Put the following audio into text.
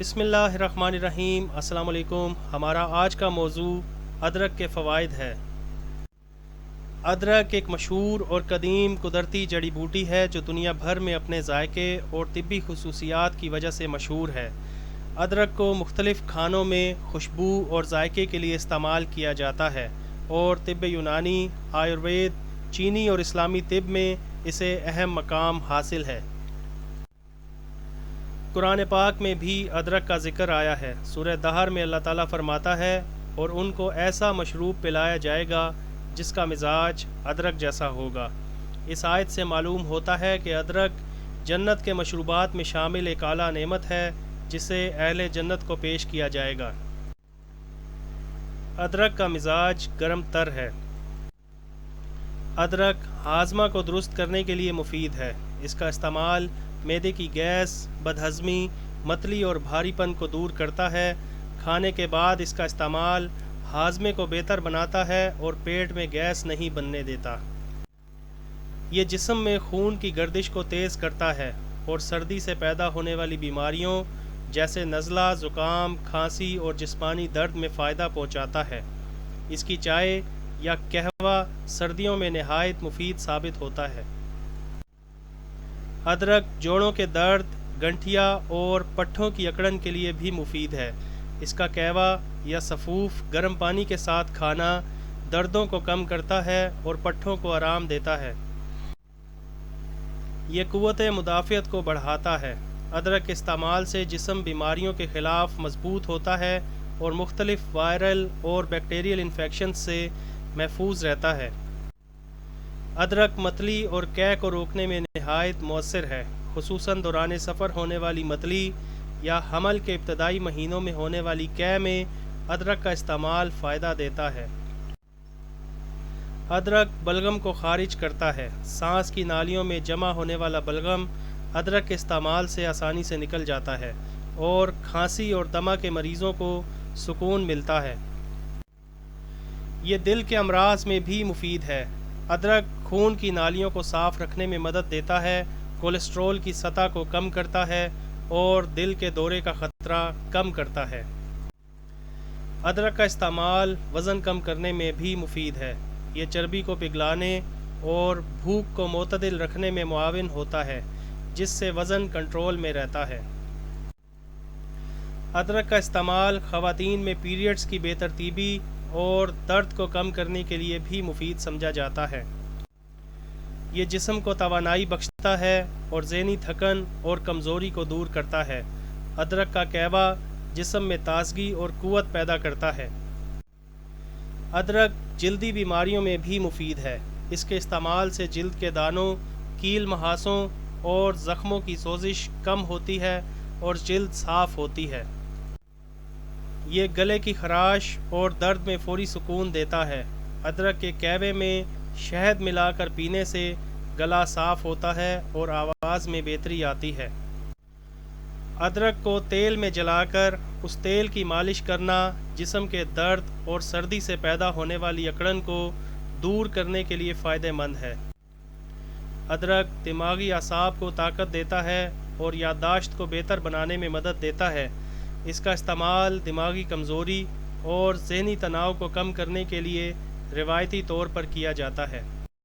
بسم اللہ الرحمن الرحیم۔ السلام علیکم۔ ہمارا آج کا موضوع ادرک کے فوائد ہے۔ ادرک ایک مشہور اور قدیم قدرتی جڑی بوٹی ہے جو دنیا بھر میں اپنے ذائقے اور طبی خصوصیات کی وجہ سے مشہور ہے۔ ادرک کو مختلف کھانوں میں خوشبو اور ذائقے کے لیے استعمال کیا جاتا ہے اور طب یونانی، آیوروید، چینی اور اسلامی طب میں اسے اہم مقام حاصل ہے۔ قرآن پاک میں بھی ادرک کا ذکر آیا ہے۔ سورہ دہر میں اللہ تعالیٰ فرماتا ہے اور ان کو ایسا مشروب پلایا جائے گا جس کا مزاج ادرک جیسا ہوگا۔ اس آیت سے معلوم ہوتا ہے کہ ادرک جنت کے مشروبات میں شامل ایک اعلیٰ نعمت ہے جسے اہل جنت کو پیش کیا جائے گا۔ ادرک کا مزاج گرم تر ہے۔ ادرک ہاضمہ کو درست کرنے کے لیے مفید ہے۔ اس کا استعمال معدے کی گیس، بدہضمی، متلی اور بھاری پن کو دور کرتا ہے۔ کھانے کے بعد اس کا استعمال ہاضمے کو بہتر بناتا ہے اور پیٹ میں گیس نہیں بننے دیتا۔ یہ جسم میں خون کی گردش کو تیز کرتا ہے اور سردی سے پیدا ہونے والی بیماریوں جیسے نزلہ، زکام، کھانسی اور جسمانی درد میں فائدہ پہنچاتا ہے۔ اس کی چائے یا قہوہ سردیوں میں نہایت مفید ثابت ہوتا ہے۔ ادرک جوڑوں کے درد، گنٹھیا اور پٹھوں کی اکڑن کے لیے بھی مفید ہے۔ اس کا قہوہ یا سفوف گرم پانی کے ساتھ کھانا دردوں کو کم کرتا ہے اور پٹھوں کو آرام دیتا ہے۔ یہ قوت مدافعت کو بڑھاتا ہے۔ ادرک کے استعمال سے جسم بیماریوں کے خلاف مضبوط ہوتا ہے اور مختلف وائرل اور بیکٹیریل انفیکشن سے محفوظ رہتا ہے۔ ادرک متلی اور قے کو روکنے میں نہایت مؤثر ہے، خصوصاً دوران سفر ہونے والی متلی یا حمل کے ابتدائی مہینوں میں ہونے والی قے میں ادرک کا استعمال فائدہ دیتا ہے۔ ادرک بلغم کو خارج کرتا ہے۔ سانس کی نالیوں میں جمع ہونے والا بلغم ادرک کے استعمال سے آسانی سے نکل جاتا ہے اور کھانسی اور دمہ کے مریضوں کو سکون ملتا ہے۔ یہ دل کے امراض میں بھی مفید ہے۔ ادرک خون کی نالیوں کو صاف رکھنے میں مدد دیتا ہے، کولیسٹرول کی سطح کو کم کرتا ہے اور دل کے دورے کا خطرہ کم کرتا ہے۔ ادرک کا استعمال وزن کم کرنے میں بھی مفید ہے۔ یہ چربی کو پگھلانے اور بھوک کو معتدل رکھنے میں معاون ہوتا ہے، جس سے وزن کنٹرول میں رہتا ہے۔ ادرک کا استعمال خواتین میں پیریڈز کی بے ترتیبی اور درد کو کم کرنے کے لیے بھی مفید سمجھا جاتا ہے۔ یہ جسم کو توانائی بخشتا ہے اور ذہنی تھکن اور کمزوری کو دور کرتا ہے۔ ادرک کا قہوہ جسم میں تازگی اور قوت پیدا کرتا ہے۔ ادرک جلدی بیماریوں میں بھی مفید ہے۔ اس کے استعمال سے جلد کے دانوں، کیل مہاسوں اور زخموں کی سوزش کم ہوتی ہے اور جلد صاف ہوتی ہے۔ یہ گلے کی خراش اور درد میں فوری سکون دیتا ہے۔ ادرک کے قہوے میں شہد ملا کر پینے سے گلا صاف ہوتا ہے اور آواز میں بہتری آتی ہے۔ ادرک کو تیل میں جلا کر اس تیل کی مالش کرنا جسم کے درد اور سردی سے پیدا ہونے والی اکڑن کو دور کرنے کے لیے فائدہ مند ہے۔ ادرک دماغی اعصاب کو طاقت دیتا ہے اور یادداشت کو بہتر بنانے میں مدد دیتا ہے۔ اس کا استعمال دماغی کمزوری اور ذہنی تناؤ کو کم کرنے کے لیے روایتی طور پر کیا جاتا ہے۔